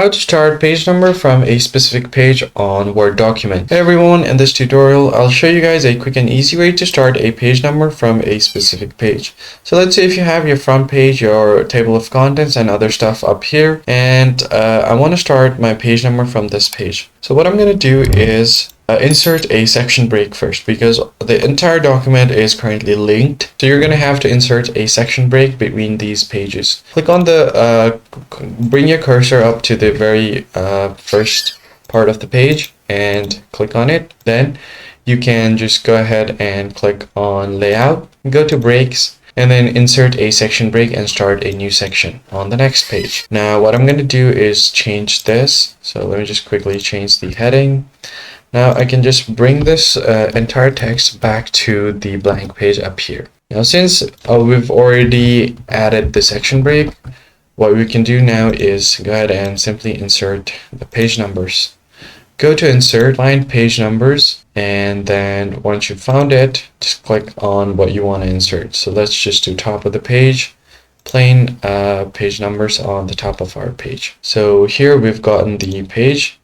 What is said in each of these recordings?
how to start page number from a specific page on Word document. Hey everyone, in this tutorial I'll show you guys a quick and easy way to start a page number from a specific page. So let's say if you have your front page, your table of contents and other stuff up here, and I want to start my page number from this page. So what I'm going to do is insert a section break first, because the entire document is currently linked. So you're going to have to insert a section break between these pages. Click on the, bring your cursor up to the very first part of the page and click on it. Then you can just go ahead and click on layout, go to breaks, and then insert a section break and start a new section on the next page. Now what I'm going to do is change this. So let me just quickly change the heading. Now I can just bring this entire text back to the blank page up here. Now since we've already added the section break, what we can do now is go ahead and simply insert the page numbers. Go to insert, find page numbers, and then once you've found it, just click on what you want to insert. So let's just do top of the page, plain page numbers on the top of our page. So here we've gotten the page.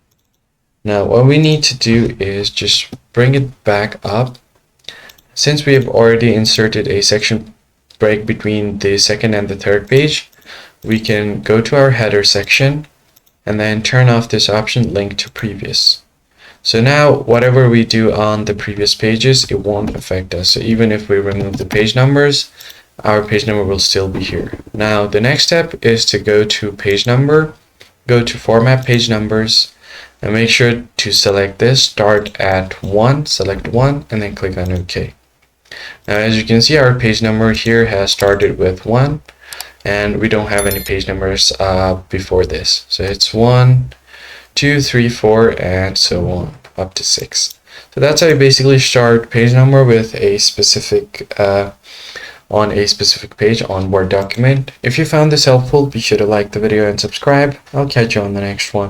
Now what we need to do is just bring it back up. Since we have already inserted a section break between the second and the third page, we can go to our header section and then turn off this option, link to previous. So now whatever we do on the previous pages, it won't affect us. So even if we remove the page numbers, our page number will still be here. Now the next step is to go to page number, go to format page numbers, and make sure to select this, start at 1, select 1, and then click on OK. Now as you can see, our page number here has started with 1, and we don't have any page numbers before this. So it's 1, 2, 3, 4, and so on, up to 6. So that's how you basically start page number with a specific on a specific page on Word document. If you found this helpful, be sure to like the video and subscribe. I'll catch you on the next one.